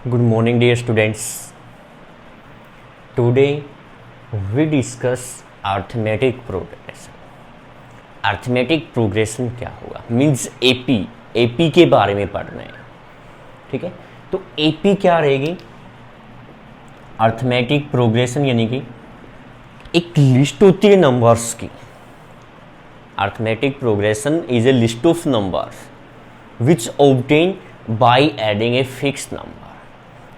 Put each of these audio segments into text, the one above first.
Good morning, dear students. Today we discuss arithmetic progression. Arithmetic progression क्या होगा means AP के बारे में पढ़ना है. ठीक है, तो एपी क्या रहेगी? अर्थमेटिक प्रोग्रेशन यानी कि एक लिस्ट होती है नंबर्स की. Arithmetic progression is a list of numbers which obtain by adding a fix number.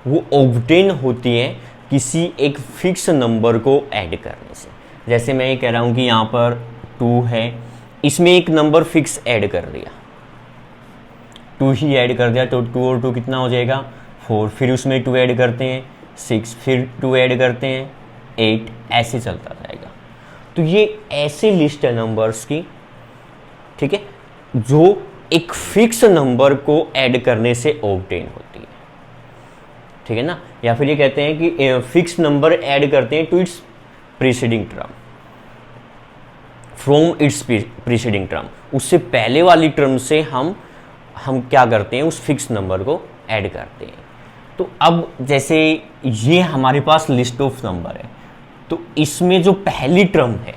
वो ऑब्टेन होती है किसी एक फिक्स नंबर को ऐड करने से. जैसे मैं ये कह रहा हूँ कि यहाँ पर 2 है, इसमें एक नंबर फिक्स ऐड कर दिया, 2 ही ऐड कर दिया, तो 2 और 2 कितना हो जाएगा 4. फिर उसमें 2 ऐड करते हैं 6, फिर 2 ऐड करते हैं 8, ऐसे चलता जाएगा. तो ये ऐसी लिस्ट है नंबर्स की, ठीक है, जो एक फिक्स नंबर को ऐड करने से ऑब्टेन होती है. ठीक है ना, या फिर ये कहते हैं कि फिक्स नंबर ऐड करते हैं to its preceding term, from its preceding term. उससे पहले वाली टर्म से हम क्या करते हैं, उस फिक्स नंबर को ऐड करते हैं. तो अब जैसे ये हमारे पास लिस्ट ऑफ नंबर है, तो इसमें जो पहली टर्म है,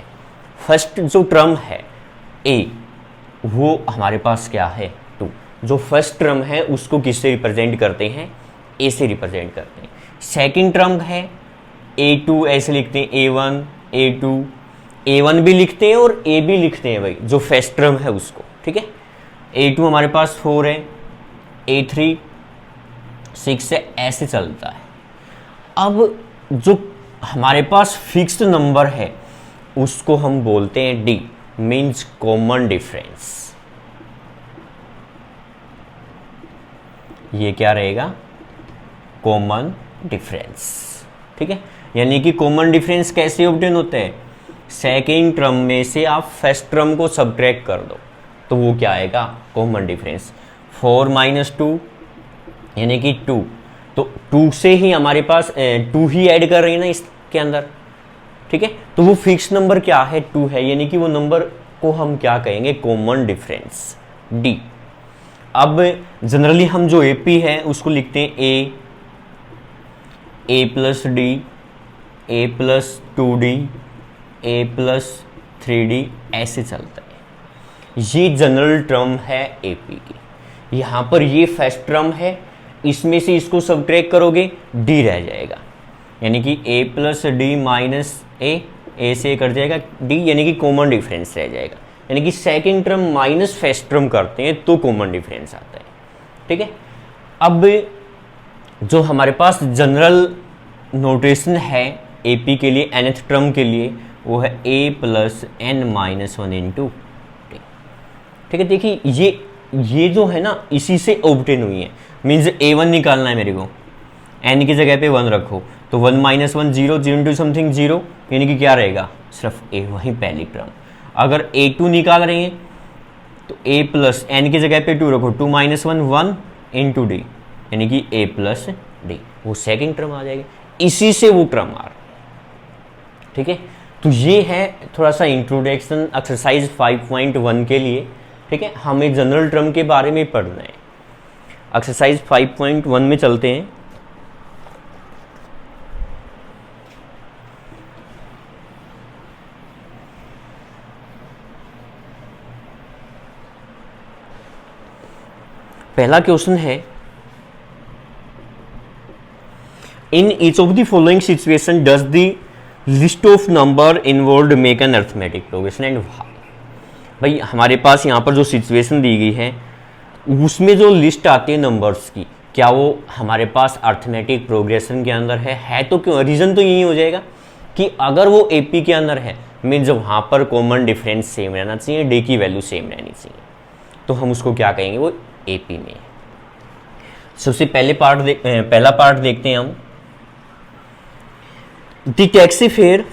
फर्स्ट जो टर्म है ए, वो हमारे पास क्या है 2. जो फर्स्ट टर्म है उसको किससे रिप्रेजेंट करते हैं, ए से रिप्रेजेंट करते हैं. सेकंड टर्म है A2, ऐसे लिखते हैं A1, A2, A1 भी लिखते हैं और A भी लिखते हैं भाई, जो फर्स्ट टर्म है उसको. ठीक है, A2 हमारे पास 4 है, A3 6 है, ऐसे चलता है. अब जो हमारे पास फिक्स्ड नंबर है उसको हम बोलते हैं D, मीन्स कॉमन डिफरेंस. ये क्या रहेगा, कॉमन डिफरेंस. ठीक है, यानी कि कॉमन डिफरेंस कैसे ऑब्टेन होता है, सेकेंड टर्म में से आप फर्स्ट टर्म को सब्ट्रैक्ट कर दो तो वो क्या आएगा, कॉमन डिफरेंस. 4 - 2 यानी कि 2, तो 2 से ही हमारे पास 2 ही ऐड कर रही है ना इसके अंदर. ठीक है, तो वो फिक्स नंबर क्या है 2 है, यानी कि वो नंबर को हम क्या कहेंगे, कॉमन डिफरेंस डी. अब जनरली हम जो एपी है उसको लिखते हैं a + d, a + 2d, a + 3d, ऐसे चलता है. ये जनरल टर्म है एपी की. यहाँ पर ये फर्स्ट टर्म है, इसमें से इसको सब्ट्रैक्ट करोगे d रह जाएगा, यानी कि a + d - a से कट जाएगा d, यानी कि कॉमन डिफरेंस रह जाएगा. यानी कि second term minus first term करते हैं तो कॉमन डिफरेंस आता है. ठीक है, अब जो हमारे पास जनरल नोटेशन है एपी के लिए, nth टर्म के लिए, वो है a + n - 1 × t. ठीक है, देखिए ये जो है ना इसी से ऑब्टेन हुई है. मीन्स a1 निकालना है मेरे को, n की जगह पे 1 रखो, तो 1 - 1 0, 0 × समथिंग 0, यानी कि क्या रहेगा, सिर्फ a, वही पहली टर्म. अगर a2 निकाल रहे हैं तो a + n की जगह पे 2 रखो, 2 - 1 × d, यानी कि a + d, वो सेकंड टर्म आ जाएगी. इसी से वो टर्म आ रहा है. ठीक है, तो ये है थोड़ा सा इंट्रोडक्शन एक्सरसाइज 5.1 के लिए. ठीक है, हमें जनरल टर्म के बारे में पढ़ना है. एक्सरसाइज 5.1 में चलते हैं. पहला क्वेश्चन है, in each of the following situation does the list of number involved make an arithmetic progression and why. भाई हमारे पास यहाँ पर जो सिचुएशन दी गई है उसमें जो लिस्ट आती है नंबर्स की, क्या वो हमारे पास अर्थमेटिक प्रोग्रेशन के अंदर है तो क्यों, रीज़न तो यही हो जाएगा कि अगर वो एपी के अंदर है मीन्स वहाँ पर कॉमन डिफरेंस सेम रहना चाहिए, डे की वैल्यू सेम रहनी चाहिए, तो हम उसको क्या कहेंगे, वो एपी में. सबसे पहला पार्ट देखते हैं हम. The taxi fare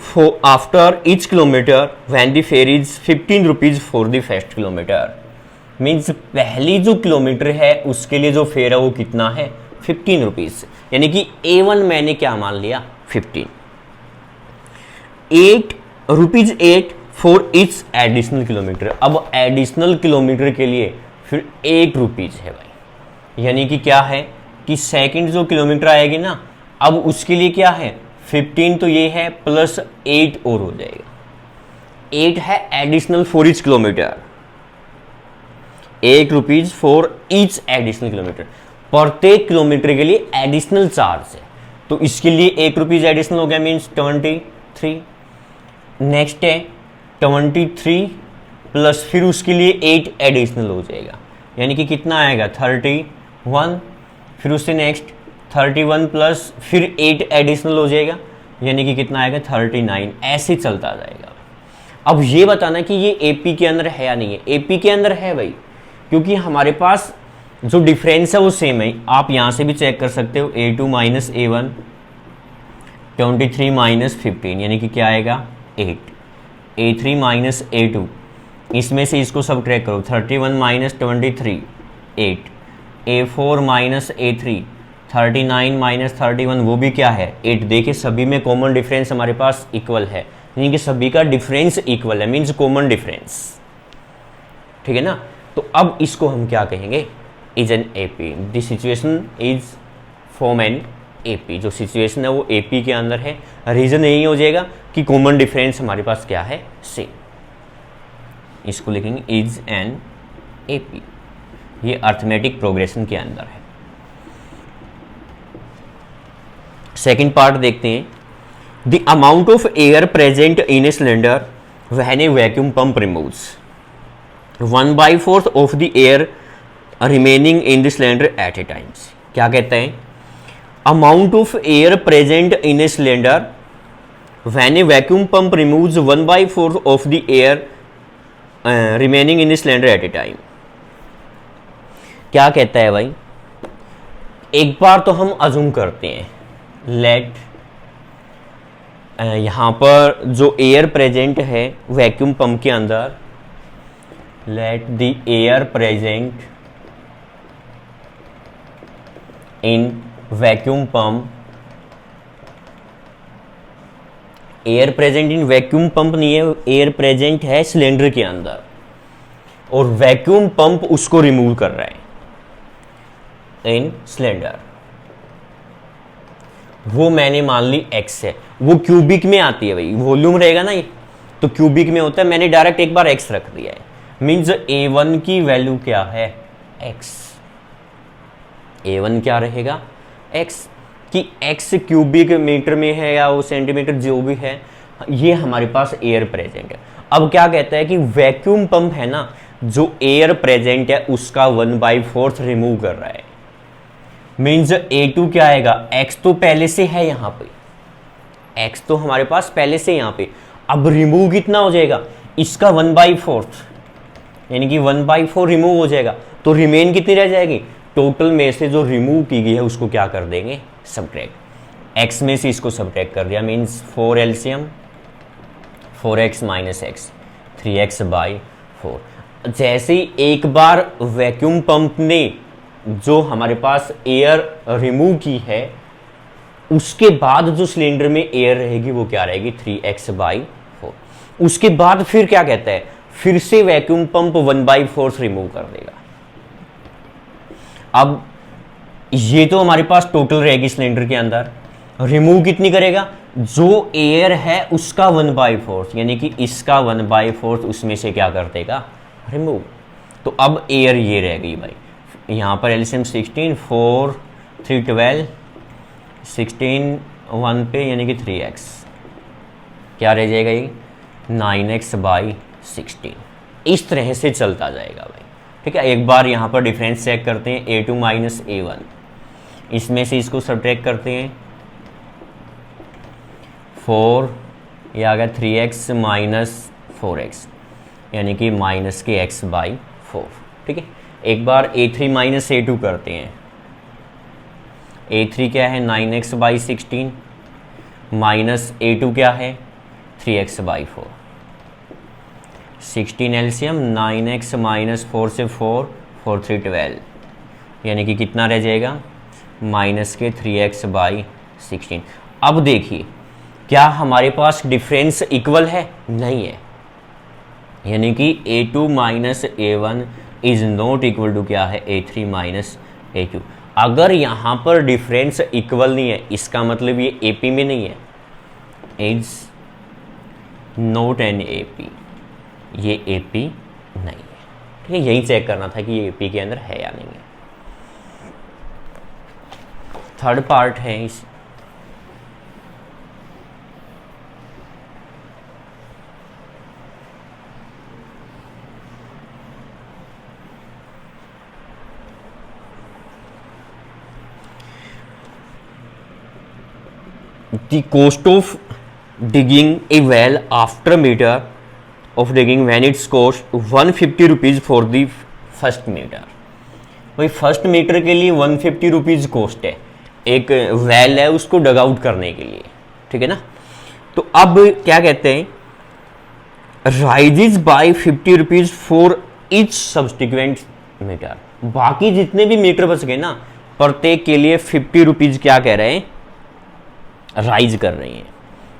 after each kilometre when the fair is 15 rupees for the first kilometre. Means पहली जो किलोमीटर है उसके लिए जो फेयर है वो कितना है, 15 रुपीज, यानी कि A1 मैंने क्या मान लिया 15. 8 rupees 8 for each additional kilometre. अब एडिशनल किलोमीटर के लिए फिर 8 रुपीज है भाई, यानी कि क्या है कि सेकंड जो किलोमीटर आएगी ना, अब उसके लिए क्या है 15 तो ये है प्लस 8 और हो जाएगा, 8 है additional for each kilometre, 8 rupees for each additional kilometre, प्रत्येक किलोमीटर के लिए एडिशनल चार्ज है, तो इसके लिए 1 रुपीज एडिशनल हो गया मीन्स 23। नेक्स्ट है 23 प्लस फिर उसके लिए 8 एडिशनल हो जाएगा, यानी कि कितना आएगा 31, फिर उससे नेक्स्ट 31 प्लस फिर 8 एडिशनल हो जाएगा, यानी कि कितना आएगा 39, ऐसे चलता जाएगा। अब ये बताना कि ये एपी के अंदर है या नहीं है, एपी के अंदर है भाई, क्योंकि हमारे पास जो डिफरेंस है वो सेम है, आप यहाँ से भी चेक कर सकते हो, A2 माइनस A1 23 माइनस 15 यानी कि क्या आएगा 8, A3 माइनस A2 इसमें से इसको सब्ट्रैक्ट करो 31 minus 23 8, A4 minus A3 39 minus 31 वो भी क्या है 8। देखिए सभी में कॉमन डिफरेंस हमारे पास इक्वल है, यानी कि सभी का डिफरेंस इक्वल है, मीन्स कॉमन डिफरेंस, ठीक है ना। तो अब इसको हम क्या कहेंगे, is an AP, this situation is form an AP, जो सिचुएशन है वो एपी के अंदर है। रीजन यही हो जाएगा कि कॉमन डिफरेंस हमारे पास क्या है सेम, इसको लिखेंगे इज एन एपी, ये अर्थमेटिक प्रोग्रेशन के अंदर है। सेकेंड पार्ट देखते हैं, the amount of air present in a cylinder when A vacuum pump removes 1/4 of the air remaining in the cylinder eight A times. क्या कहते हैं, amount of air present in a cylinder when A vacuum pump removes 1/4 of the air remaining in the cylinder eight A time. क्या कहता है भाई, एक बार तो हम अज्यूम करते हैं, लेट यहां पर जो एयर प्रेजेंट है वैक्यूम पंप के अंदर, let the air present in vacuum pump, air present in vacuum pump नहीं है, एयर प्रेजेंट है सिलेंडर के अंदर और वैक्यूम पंप उसको रिमूव कर रहा है इन सिलेंडर, वो मैंने मान ली x है, वो क्यूबिक में आती है भाई, वॉल्यूम रहेगा ना ये तो क्यूबिक में होता है, मैंने डायरेक्ट एक बार x रख दिया है, मीन्स A1 की वैल्यू क्या है x, A1 क्या रहेगा x, कि x क्यूबिक मीटर में है या वो सेंटीमीटर जो भी है, ये हमारे पास एयर प्रेजेंट है। अब क्या कहता है कि वैक्यूम पंप है ना, जो एयर प्रेजेंट है उसका 1/4 रिमूव कर रहा है, मीन्स A2 क्या आएगा, x तो पहले से है यहाँ पे, x तो हमारे पास पहले से यहाँ पे, अब रिमूव कितना हो जाएगा इसका 1/4, यानी कि 1/4 रिमूव हो जाएगा, तो रिमेन कितनी रह जाएगी, टोटल में से जो रिमूव की गई है उसको क्या कर देंगे सब्ट्रैक्ट, x में से इसको सब्ट्रैक्ट कर दिया, means 4 LCM 4x minus x 3x/4। जैसे ही एक बार वैक्यूम पंप ने जो हमारे पास एयर रिमूव की है, उसके बाद जो सिलेंडर में एयर रहेगी वो क्या रहेगी 3x/4। उसके बाद फिर क्या कहता है, फिर से वैक्यूम पंप 1/4 रिमूव कर देगा। अब ये तो हमारे पास टोटल रहेगी सिलेंडर के अंदर, रिमूव कितनी करेगा, जो एयर है उसका 1/4, यानी कि इसका 1/4 उसमें से क्या कर देगा रिमूव। तो अब एयर ये रह गई भाई, यहाँ पर एलसीएम 16 4 3 12 16 1 पे यानी कि 3x, क्या रह जाएगा ये 9x/16। इस तरह से चलता जाएगा भाई, ठीक है। एक बार यहाँ पर डिफरेंस चेक करते हैं, A2 माइनस A1, इसमें से इसको सब्ट्रैक्ट करते हैं 4, ये आ गया 3x माइनस 4x, यानी कि माइनस के x/4, ठीक है। एक बार A3 माइनस A2 करते हैं, A3 क्या है 9x/16 माइनस A2 क्या है 3x/4, 16 एलसीएम 9x माइनस 4 से 4 4 3 12, यानी कि कितना रह जाएगा माइनस के 3x/16। अब देखिए क्या हमारे पास डिफरेंस इक्वल है, नहीं है, यानी कि A2 minus A1 is not equal to क्या है A3 माइनस A2। अगर यहाँ पर डिफरेंस इक्वल नहीं है, इसका मतलब ये एपी में नहीं है, इज नॉट एन एपी, ये एपी नहीं है। ठीक है, यही चेक करना था कि ये एपी के अंदर है या नहीं है। थर्ड पार्ट है इस the cost of digging a well after meter of digging when it's cost 150 rupees for the first meter। भाई फर्स्ट मीटर के लिए 150 रुपीज़ कॉस्ट है, एक वेल है उसको डग आउट करने के लिए। ठीक है ना, तो अब क्या कहते हैं, rises by 50 rupees for each subsequent metre. बाकी जितने भी मीटर बच गए ना, प्रत्येक के लिए 50 रुपीज़ क्या कह रहे हैं, राइज कर रही हैं।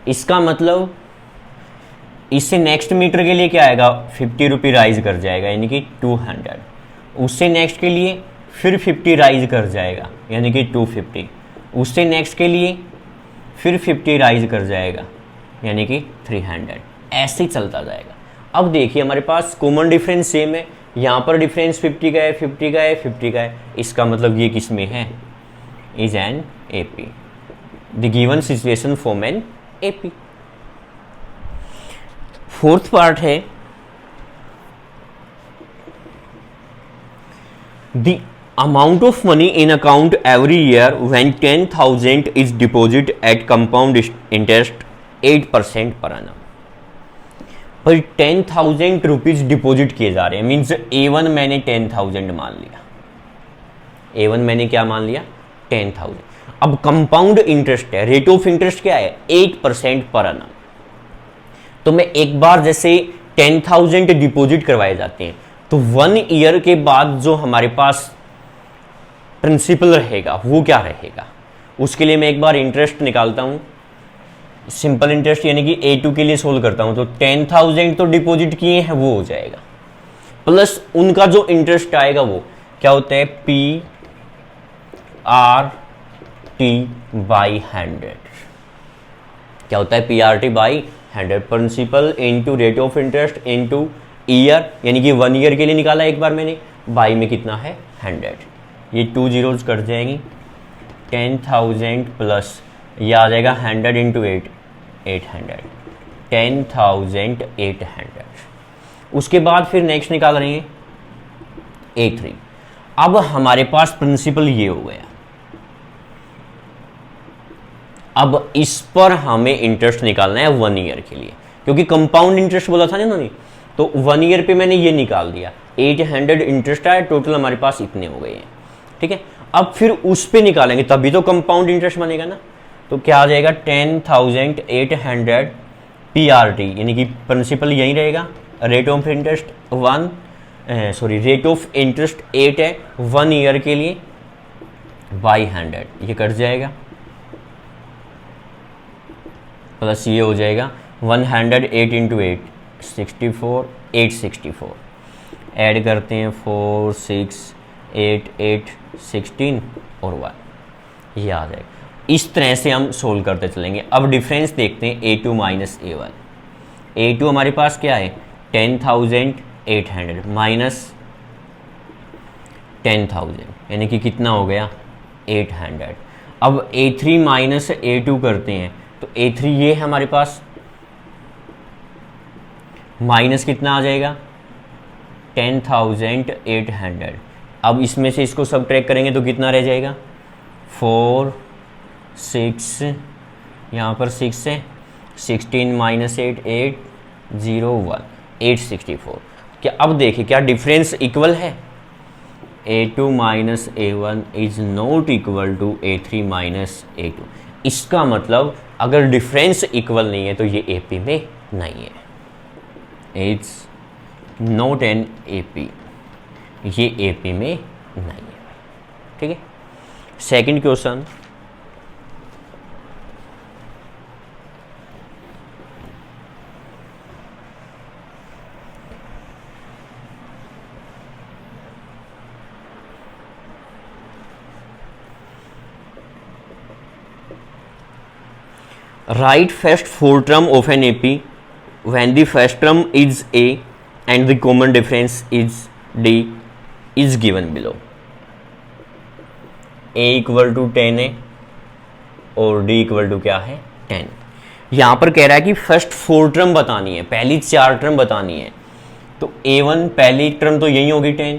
इसका मतलब इससे नेक्स्ट मीटर के लिए क्या आएगा, 50 रुपी राइज कर जाएगा, यानी कि 200। उससे नेक्स्ट के लिए फिर 50 राइज कर जाएगा, यानी कि 250। उससे नेक्स्ट के लिए फिर 50 राइज कर जाएगा, यानी कि 300। ऐसे ही चलता जाएगा। अब देखिए हमारे पास कॉमन डिफरेंस सेम है, यहाँ पर डिफरेंस 50 का है, 50 का है, 50 का है। इसका मतलब ये किस में है, is an AP. The given situation form an AP. Fourth part है the amount of money in account every year when 10,000 is deposit at compound interest 8% पर annum। पर 10,000 रुपीज डिपॉजिट किए जा रहे हैं, मीन्स A1 मैंने 10,000 मान लिया, A1 मैंने क्या मान लिया, 10,000। अब कंपाउंड इंटरेस्ट है, रेट ऑफ इंटरेस्ट क्या है, 8% पर annum। तो मैं एक बार जैसे 10,000 डिपॉजिट करवाए जाते हैं, तो 1 ईयर के बाद जो हमारे पास प्रिंसिपल रहेगा वो क्या रहेगा, उसके लिए मैं एक बार इंटरेस्ट निकालता हूं, सिंपल इंटरेस्ट यानी कि A2 के लिए सोल्व करता हूं। तो 10,000 तो डिपॉजिट किए हैं वो हो जाएगा, प्लस उनका जो इंटरेस्ट आएगा वो क्या होता है, PRT बाई 100। क्या होता है, PRT by 100, principal into rate of interest into year, यानी कि 1 ईयर के लिए निकाला एक बार मैंने, बाई में कितना है 100। ये 2 zeros कट जाएंगी, 10,000 प्लस ये आ जाएगा 100 इंटू 8, 800, 10,800। उसके बाद फिर नेक्स्ट निकाल रहे हैं A3। अब हमारे पास प्रिंसिपल ये हो गया, अब इस पर हमें इंटरेस्ट निकालना है 1 ईयर के लिए, क्योंकि कंपाउंड इंटरेस्ट बोला था ना इन्होंने, तो 1 ईयर पे मैंने ये निकाल दिया, 800 इंटरेस्ट आया, टोटल हमारे पास इतने हो गए हैं। ठीक है, अब फिर उस पे निकालेंगे तभी तो कंपाउंड इंटरेस्ट बनेगा ना। तो क्या आ जाएगा, 10,800 PRT, यानी कि प्रिंसिपल यही रहेगा, rate of interest rate of interest 8 है 1 ईयर के लिए, बाई 100, ये कट जाएगा, प्लस ये हो जाएगा 108 इंटू 8, 64, 864। ऐड करते हैं 4, 6, 8, 8, 16 और 1, ये आ जाएगा। इस तरह से हम सोल्व करते चलेंगे। अब डिफरेंस देखते हैं A2 माइनस A1। A2 हमारे पास क्या है, 10,800 माइनस 10,000, यानी कि कितना हो गया, 800। अब A3 माइनस A2 करते हैं, तो A3 ये है हमारे पास, माइनस कितना आ जाएगा, 10,800। अब इसमें से इसको सब ट्रैक करेंगे तो कितना रह जाएगा, 4, 6, यहाँ पर 6 है, 16 माइनस 8, 8, 0, 1, 864। क्या अब देखिए क्या डिफरेंस इक्वल है, A2 minus A1 is not equal to A3 minus A2। इसका मतलब अगर डिफरेंस इक्वल नहीं है तो ये AP में नहीं है, इट्स नॉट एन AP, ये AP में नहीं है। ठीक है, second question, right first four term of an AP when the first term is a and the common difference is d is given below. A equal to 10 है और D equal to क्या है 10। यहां पर कह रहा है कि फर्स्ट फोर टर्म बतानी है, पहली 4 टर्म बतानी है। तो A1 पहली टर्म तो यही होगी 10,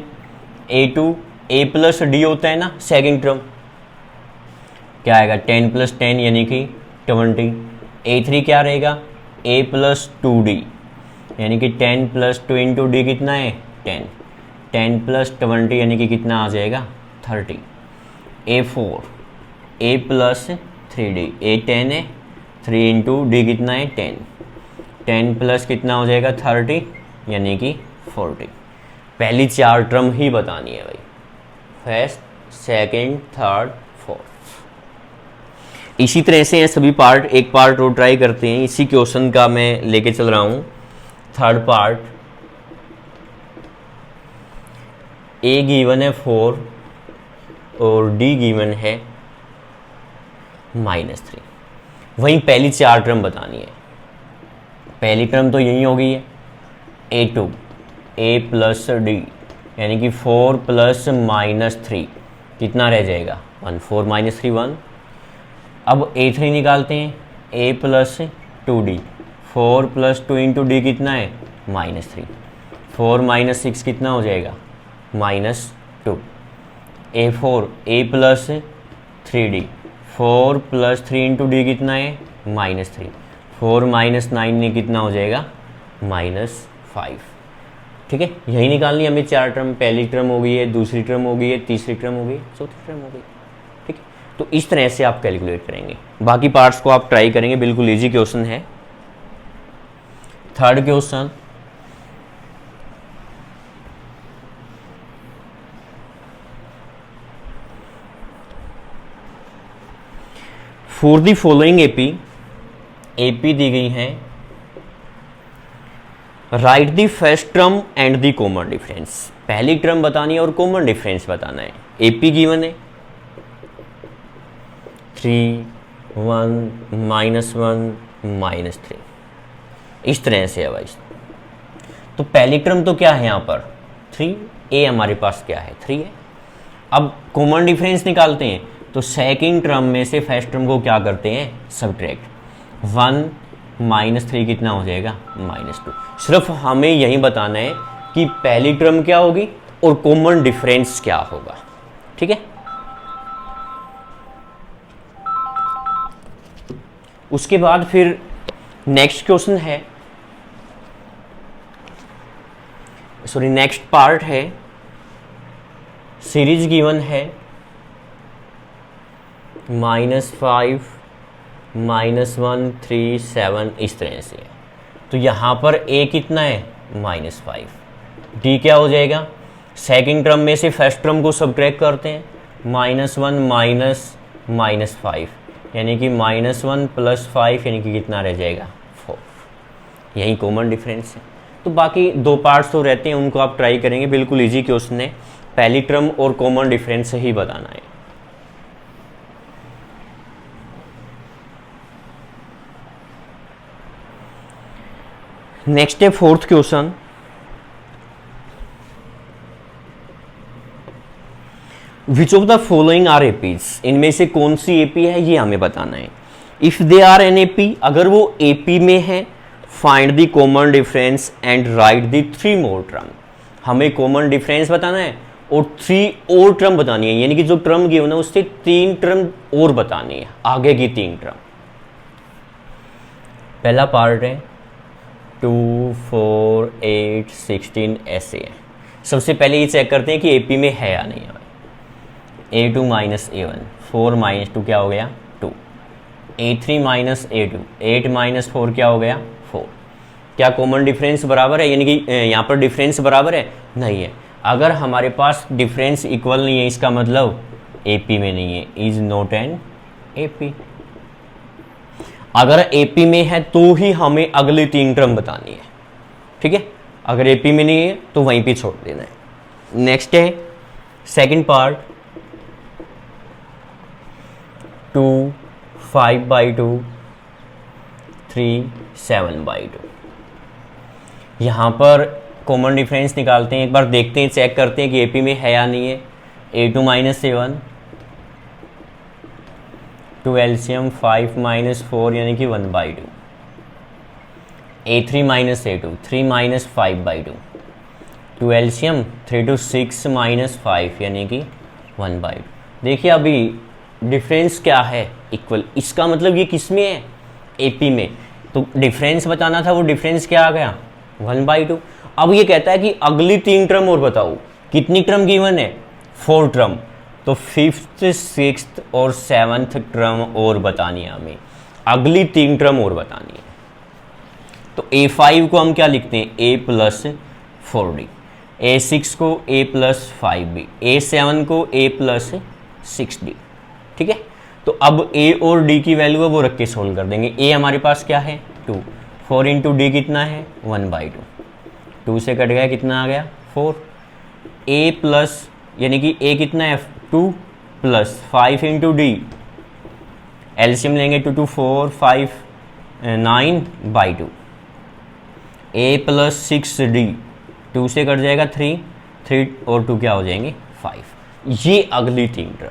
A2 A प्लस डी होता है ना सेकेंड टर्म, क्या आएगा 10 प्लस 10 यानी कि 20। A3 क्या रहेगा A प्लस 2D यानी कि 10 प्लस 2 इंटू डी कितना है 10, 10 प्लस 20 यानी कि कितना आ जाएगा 30। A4 A plus 3D A 10 है, 3 इंटू डी कितना है 10, 10 प्लस कितना हो जाएगा 30 यानी कि 40। पहली 4 टर्म ही बतानी है भाई, फर्स्ट सेकंड थर्ड फोर्थ। इसी तरह से ये सभी पार्ट, एक पार्ट और ट्राई करते हैं। इसी क्वेश्चन का मैं लेके चल रहा हूँ थर्ड पार्ट। ए गिवन है 4 और डी गिवन है -3। वहीं पहली 4 टर्म बतानी है। पहली टर्म तो यही हो गई है A2 A प्लस डी यानी कि 4 प्लस -3 कितना रह जाएगा 1, 4 - 3 1। अब A3 निकालते हैं A plus 2D, 4 plus 2 into D कितना है -3, 4 - 6 कितना हो जाएगा -2। A4 A plus 3D, 4 plus 3 into D कितना है -3, 4 - 9 ने कितना हो जाएगा -5। ठीक है, यही निकालनी हमें 4 टर्म। पहली टर्म हो गई है, दूसरी टर्म हो गई है, तीसरी टर्म हो गई, चौथी टर्म हो गई। ठीक है, तो इस तरह से आप कैलकुलेट करेंगे। बाकी पार्ट्स को आप ट्राई करेंगे, बिल्कुल इजी क्वेश्चन है। Third question, for the following AP दी गई है, right the first term and the common difference. पहली टर्म बतानी है और कॉमन डिफरेंस बताना है। एपी गिवन है 3 1 -1 -3, इस तरह से है भाई। तो पहली टर्म तो क्या है यहाँ पर 3, ए हमारे पास क्या है 3 है। अब कॉमन डिफरेंस निकालते हैं तो सेकंड टर्म में से फर्स्ट टर्म को क्या करते हैं सब्ट्रैक्ट, 1 -3 कितना हो जाएगा -2। सिर्फ हमें यही बताना है कि पहली टर्म क्या होगी और कॉमन डिफरेंस क्या होगा। ठीक है, उसके बाद फिर नेक्स्ट क्वेश्चन है, सॉरी नेक्स्ट पार्ट है, सीरीज गिवन है -5 -1 3 7 इस तरह से। तो यहाँ पर a कितना है -5, d क्या हो जाएगा, सेकंड टर्म में से फर्स्ट टर्म को सब्ट्रैक्ट करते हैं, -1 -5 यानी कि -1 + 5 यानी कि कितना रह जाएगा 4। यही कॉमन डिफरेंस है। तो बाकी 2 पार्ट्स तो रहते हैं, उनको आप ट्राई करेंगे, बिल्कुल इजी क्वेश्चन है। पहली टर्म और कॉमन डिफरेंस ही बताना है। नेक्स्ट है fourth question, which of the following are APs. इनमें से कौन सी एपी है ये हमें बताना है। If they are an AP, अगर वो एपी में है, find the common difference and write the 3 more term. हमें कॉमन डिफरेंस बताना है और 3 और टर्म बतानी है, यानी कि जो टर्म गिवन है उससे 3 टर्म और बतानी है, आगे की 3 टर्म। पहला पार्ट है 2 4 8 16 ऐसे है। सबसे पहले ये चेक करते हैं कि एपी में है या नहीं है। A2 - A1, 4 - 2 क्या हो गया 2, A3 - A2, 8 - 4 क्या हो गया 4। क्या कॉमन डिफरेंस बराबर है, यानी कि यहाँ पर डिफरेंस बराबर है नहीं है। अगर हमारे पास डिफरेंस इक्वल नहीं है, इसका मतलब एपी में नहीं है, इज नॉट एन एपी। अगर एपी में है तो ही हमें अगली 3 टर्म बतानी है। ठीक है, अगर एपी में नहीं है तो वहीं पे छोड़ देना है। नेक्स्ट है सेकंड पार्ट, 2 5/2 7/2। यहाँ पर कॉमन डिफरेंस निकालते हैं, एक बार देखते हैं, चेक करते हैं कि एपी में है या नहीं है। A2 - 7 टू एलसीएम 5 - 4 यानी कि 1/2। A3 - A2 3 - 5/2 to LCM 3 to 6 - 5 यानी कि 1/2। देखिए अभी डिफरेंस क्या है, इक्वल। इसका मतलब ये किस में है, एपी में। तो डिफरेंस बताना था, वो डिफरेंस क्या आ गया, 1/2। अब ये कहता है कि अगली 3 टर्म और बताओ। कितनी टर्म गिवन है, 4 टर्म। तो 5th 6th और 7th टर्म और बतानी है हमें, अगली 3 टर्म और बतानी है। तो A5 को हम क्या लिखते हैं, A+4D, A6 को A+5B, A7 को A+6D। ठीक है, तो अब A और D की वैल्यू है वो रख के सोल्व कर देंगे। A हमारे पास क्या है 2, 4 × D कितना है 1/2, 2 से कट गया कितना आ गया 4। A प्लस यानी कि A कितना है 2 + 5 × D, एलसीएम लेंगे 2 2 4 5 9/2। A + 6D, 2 से कट जाएगा 3, 3 और 2 क्या हो जाएंगे 5। ये अगली 3 टर्म।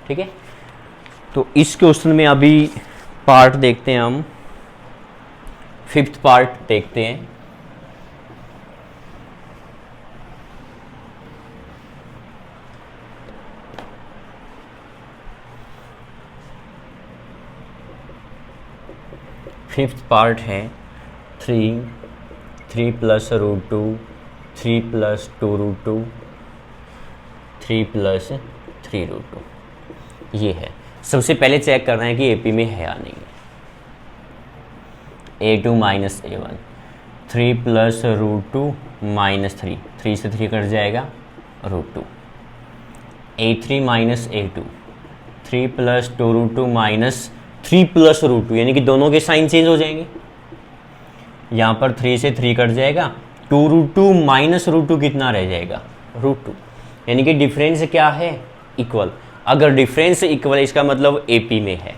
ठीक है, तो इस क्वेश्चन में अभी पार्ट देखते हैं हम, 5th पार्ट देखते हैं। फिफ्थ पार्ट है 3 + √2 3 + 2√2 3 + 3√2। ये है। सबसे पहले चेक करना है कि एपी में है या नहीं है। A2 - A1 3 + √2 -3, 3 से 3 कट जाएगा √2। A3 - A2 3 + 2√2 -3 + √2 यानी कि दोनों के साइन चेंज हो जाएंगे। यहाँ पर 3 से 3 कट जाएगा, 2√2 - √2 कितना रह जाएगा √2। यानी कि डिफरेंस क्या है, इक्वल। अगर डिफरेंस इक्वल है इसका मतलब एपी में है,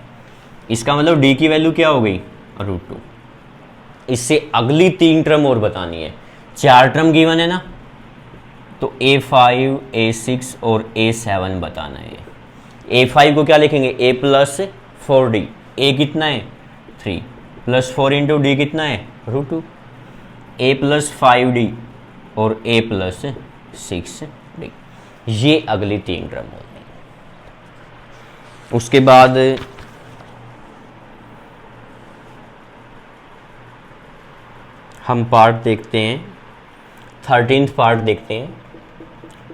इसका मतलब डी की वैल्यू क्या हो गई √2। इससे अगली 3 टर्म और बतानी है, 4 टर्म गिवन है ना, तो A5 A6 और A7 बताना है। A5 को क्या लिखेंगे A+4D, A कितना है 3 + 4 × D कितना है √2, A+5D और A+6D। ये अगली 3 टर्म होगी। उसके बाद हम पार्ट देखते हैं, 13th पार्ट देखते हैं।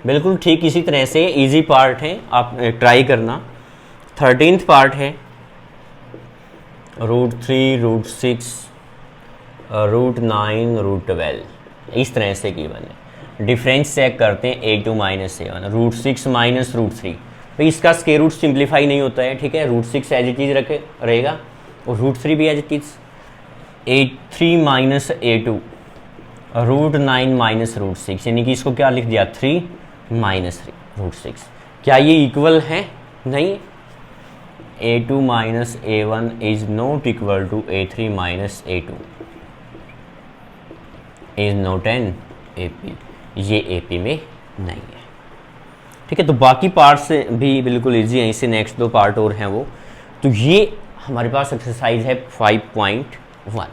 बिल्कुल ठीक इसी तरह से इजी पार्ट है, आप ट्राई करना। 13th पार्ट है √3 √6 √9 √12, इस तरह से गिवन है। डिफरेंस चेक करते हैं A2 - A1 √6 - √3। भाई इसका स्क्वायर रूट सिंप्लीफाई नहीं होता है, ठीक है। √6 एज इट इज रखे रहेगा और √3 भी as it is. A3 - A2 √9 - √6 यानी कि इसको क्या लिख दिया 3 - √6। क्या ये इक्वल है, नहीं। A2 - A1 is not equal to A3 - A2 is not an AP, ये AP में नहीं है। ठीक है, तो बाकी पार्ट्स भी बिल्कुल इजी हैं, इससे नेक्स्ट 2 पार्ट और हैं वो। तो ये हमारे पास एक्सरसाइज है 5.1।